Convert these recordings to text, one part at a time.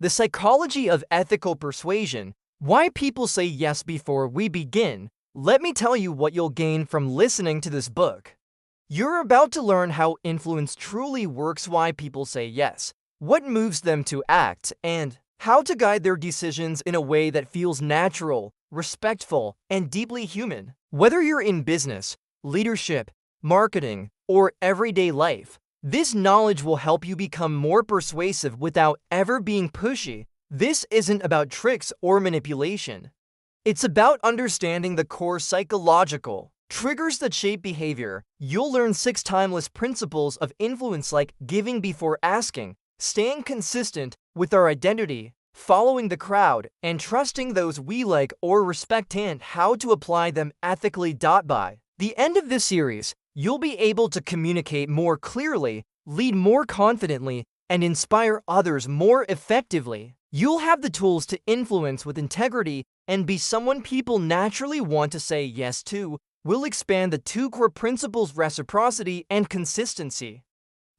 The Psychology of Ethical Persuasion, Why People Say Yes Before We Begin. Let me tell you what you'll gain from listening to this book. You're about to learn how influence truly works, why people say yes, what moves them to act, and how to guide their decisions in a way that feels natural, respectful, and deeply human. Whether you're in business, leadership, marketing, or everyday life, this knowledge will help you become more persuasive without ever being pushy. This isn't about tricks or manipulation. It's about understanding the core psychological triggers that shape behavior. You'll learn 6 timeless principles of influence, like giving before asking, staying consistent with our identity, following the crowd, and trusting those we like or respect, and how to apply them ethically. By the end of this series, you'll be able to communicate more clearly, lead more confidently, and inspire others more effectively. You'll have the tools to influence with integrity and be someone people naturally want to say yes to. We'll expand the 2 core principles: reciprocity and consistency.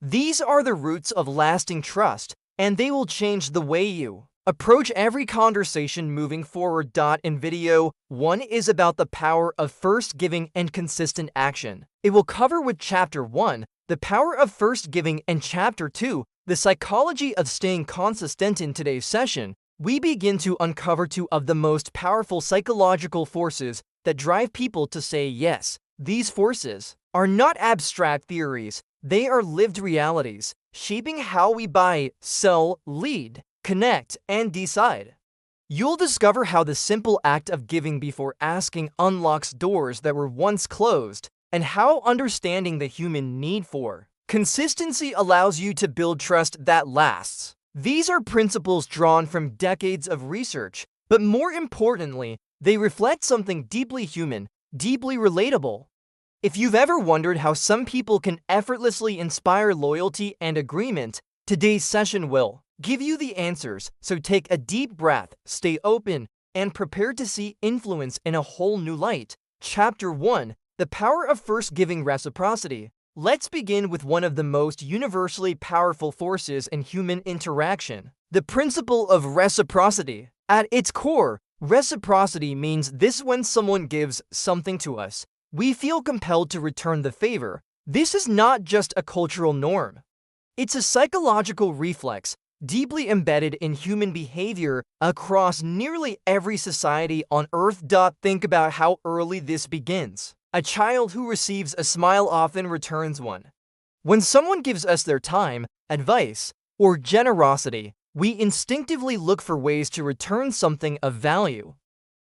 These are the roots of lasting trust, and they will change the way you approach every conversation moving forward. In video 1 is about the power of first giving and consistent action. It will cover with Chapter 1, the power of first giving, and Chapter 2, the psychology of staying consistent. In today's session, we begin to uncover 2 of the most powerful psychological forces that drive people to say yes. These forces are not abstract theories, they are lived realities, shaping how we buy, sell, lead, connect, and decide. You'll discover how the simple act of giving before asking unlocks doors that were once closed, and how understanding the human need for consistency allows you to build trust that lasts. These are principles drawn from decades of research, but more importantly, they reflect something deeply human, deeply relatable. If you've ever wondered how some people can effortlessly inspire loyalty and agreement, today's session will give you the answers. So take a deep breath, stay open, and prepare to see influence in a whole new light. Chapter 1, the power of first giving, reciprocity. Let's begin with one of the most universally powerful forces in human interaction, the principle of reciprocity. At its core, reciprocity means this: when someone gives something to us, we feel compelled to return the favor. This is not just a cultural norm. It's a psychological reflex deeply embedded in human behavior across nearly every society on Earth. Think about how early this begins. A child who receives a smile often returns one. When someone gives us their time, advice, or generosity, we instinctively look for ways to return something of value.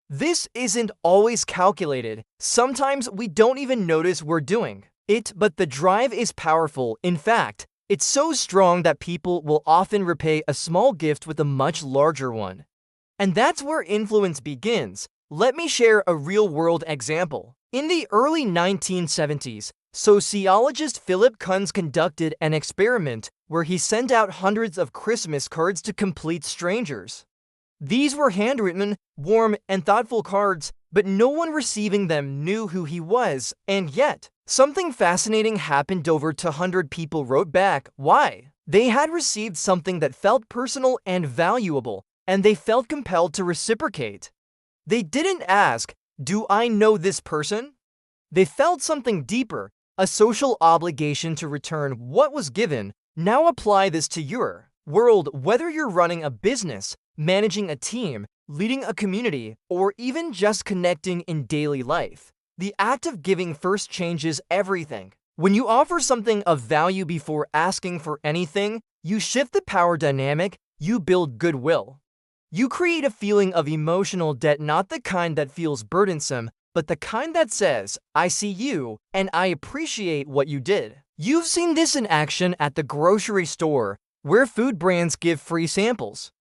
This isn't always calculated. Sometimes we don't even notice we're doing it, but the drive is powerful. In fact, it's so strong that people will often repay a small gift with a much larger one. And that's where influence begins. Let me share a real-world example. In the early 1970s, sociologist Philip Kunz conducted an experiment where he sent out hundreds of Christmas cards to complete strangers. These were handwritten, warm, and thoughtful cards, but no one receiving them knew who he was. And yet, something fascinating happened. Over 200 people wrote back. Why? They had received something that felt personal and valuable, and they felt compelled to reciprocate. They didn't ask, "Do I know this person?" They felt something deeper, a social obligation to return what was given. Now apply this to your world. Whether you're running a business, managing a team, leading a community, or even just connecting in daily life, the act of giving first changes everything. When you offer something of value before asking for anything, you shift the power dynamic, you build goodwill. You create a feeling of emotional debt, not the kind that feels burdensome, but the kind that says, "I see you, and I appreciate what you did." You've seen this in action at the grocery store, where food brands give free samples.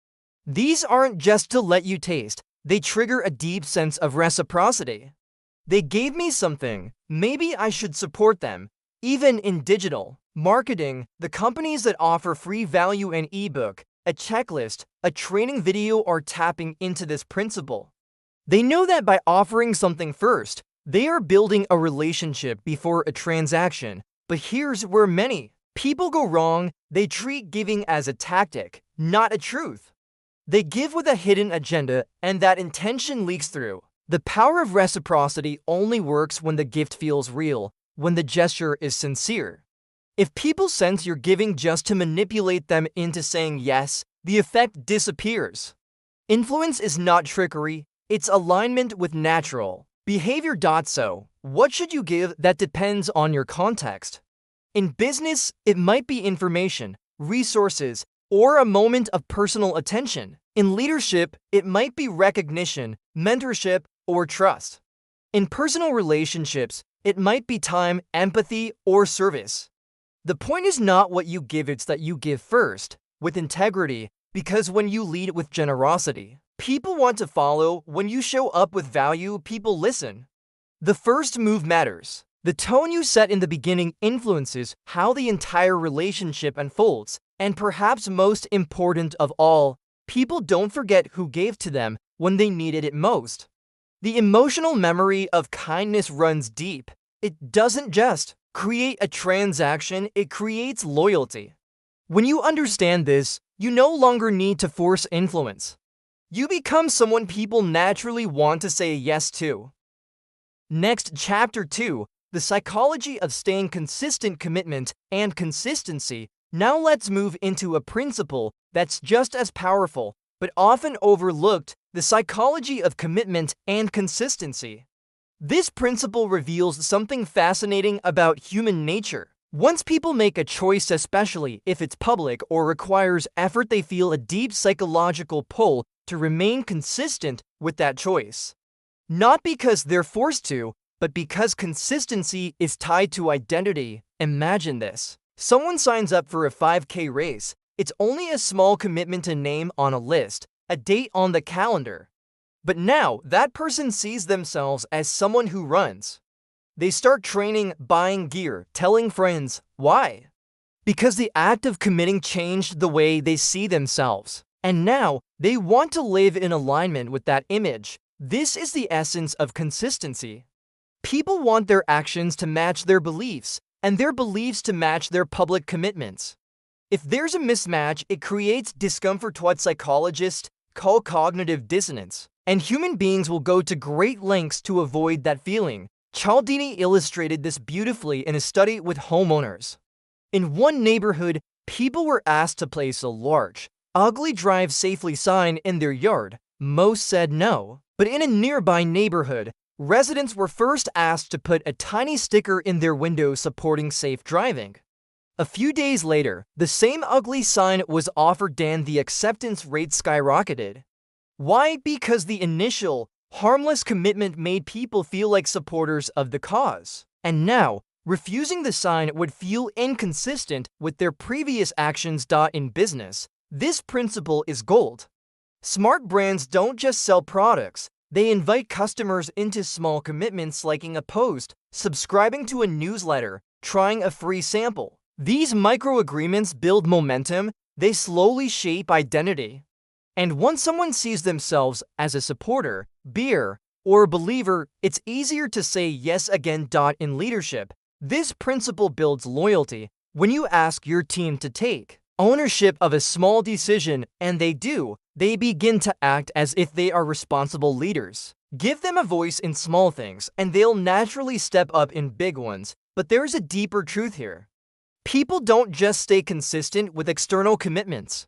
These aren't just to let you taste, they trigger a deep sense of reciprocity. They gave me something, maybe I should support them. Even in digital marketing, the companies that offer free value, an ebook, a checklist, a training video, are tapping into this principle. They know that by offering something first, they are building a relationship before a transaction. But here's where many people go wrong. They treat giving as a tactic, not a truth. They give with a hidden agenda, and that intention leaks through. The power of reciprocity only works when the gift feels real, when the gesture is sincere. If people sense you're giving just to manipulate them into saying yes, the effect disappears. Influence is not trickery, it's alignment with natural behavior. So, what should you give? That depends on your context. In business, it might be information, resources, or a moment of personal attention. In leadership, it might be recognition, mentorship, or trust. In personal relationships, it might be time, empathy, or service. The point is not what you give, it's that you give first, with integrity, because when you lead with generosity, people want to follow. When you show up with value, people listen. The first move matters. The tone you set in the beginning influences how the entire relationship unfolds, and perhaps most important of all, people don't forget who gave to them when they needed it most. The emotional memory of kindness runs deep. It doesn't just create a transaction, it creates loyalty. When you understand this, you no longer need to force influence. You become someone people naturally want to say yes to. Next, Chapter 2, the psychology of staying consistent, commitment, and consistency. Now let's move into a principle that's just as powerful, but often overlooked, the psychology of commitment and consistency. This principle reveals something fascinating about human nature. Once people make a choice, especially if it's public or requires effort, they feel a deep psychological pull to remain consistent with that choice. Not because they're forced to, but because consistency is tied to identity. Imagine this. Someone signs up for a 5K race. It's only a small commitment, a name on a list, a date on the calendar. But now, that person sees themselves as someone who runs. They start training, buying gear, telling friends. Why? Because the act of committing changed the way they see themselves. And now, they want to live in alignment with that image. This is the essence of consistency. People want their actions to match their beliefs, and their beliefs to match their public commitments. If there's a mismatch, it creates discomfort, what psychologists call cognitive dissonance, and human beings will go to great lengths to avoid that feeling. Cialdini illustrated this beautifully in a study with homeowners. In one neighborhood, people were asked to place a large, ugly "drive safely" sign in their yard. Most said no. But in a nearby neighborhood, residents were first asked to put a tiny sticker in their window supporting safe driving. A few days later, the same ugly sign was offered and the acceptance rate skyrocketed. Why? Because the initial, harmless commitment made people feel like supporters of the cause. And now, refusing the sign would feel inconsistent with their previous actions. In business, this principle is gold. Smart brands don't just sell products, they invite customers into small commitments, liking a post, subscribing to a newsletter, trying a free sample. These micro-agreements build momentum, they slowly shape identity. And once someone sees themselves as a supporter, beer, or a believer, it's easier to say yes again. In leadership, this principle builds loyalty. When you ask your team to take ownership of a small decision, and they do, they begin to act as if they are responsible leaders. Give them a voice in small things, and they'll naturally step up in big ones. But there's a deeper truth here. People don't just stay consistent with external commitments.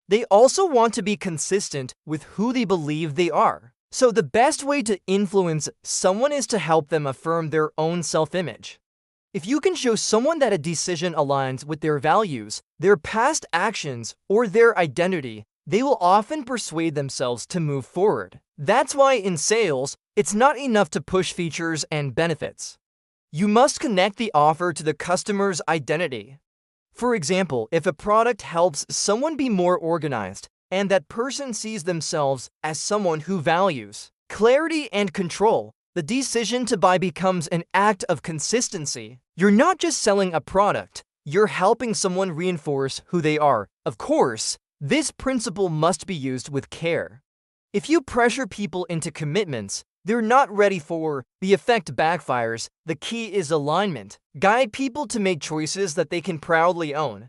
They also want to be consistent with who they believe they are. So the best way to influence someone is to help them affirm their own self-image. If you can show someone that a decision aligns with their values, their past actions, or their identity, they will often persuade themselves to move forward. That's why in sales, it's not enough to push features and benefits. You must connect the offer to the customer's identity. For example, if a product helps someone be more organized, and that person sees themselves as someone who values clarity and control, the decision to buy becomes an act of consistency. You're not just selling a product, you're helping someone reinforce who they are. Of course, this principle must be used with care. If you pressure people into commitments they're not ready for, the effect backfires. The key is alignment. Guide people to make choices that they can proudly own.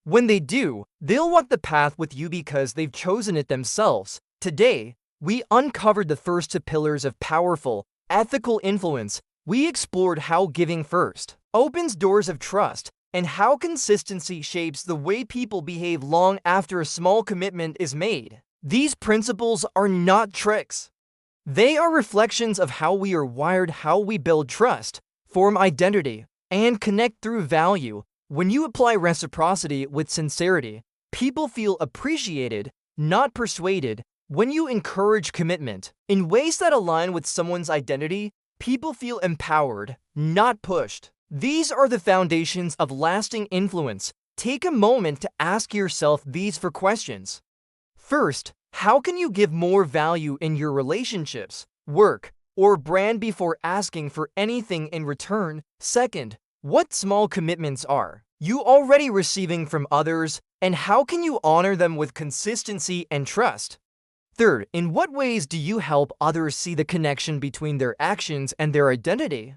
When they do, they'll walk the path with you because they've chosen it themselves. Today, we uncovered the first two pillars of powerful, ethical influence. We explored how giving first opens doors of trust and how consistency shapes the way people behave long after a small commitment is made. These principles are not tricks. They are reflections of how we are wired, how we build trust, form identity, and connect through value. When you apply reciprocity with sincerity, people feel appreciated, not persuaded. When you encourage commitment in ways that align with someone's identity, people feel empowered, not pushed. These are the foundations of lasting influence. Take a moment to ask yourself these four questions. First, how can you give more value in your relationships, work, or brand before asking for anything in return? Second, what small commitments are you already receiving from others, and how can you honor them with consistency and trust? Third, in what ways do you help others see the connection between their actions and their identity?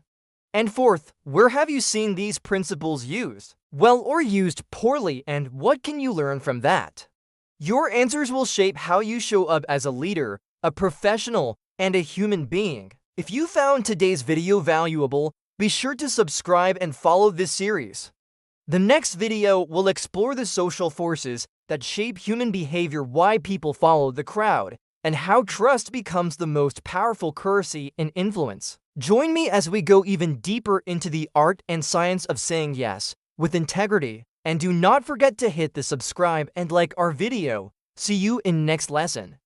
And fourth, where have you seen these principles used well or used poorly, and what can you learn from that? Your answers will shape how you show up as a leader, a professional, and a human being. If you found today's video valuable, be sure to subscribe and follow this series. The next video will explore the social forces that shape human behavior, why people follow the crowd, and how trust becomes the most powerful currency in influence. Join me as we go even deeper into the art and science of saying yes with integrity. And do not forget to hit the subscribe and like our video. See you in next lesson.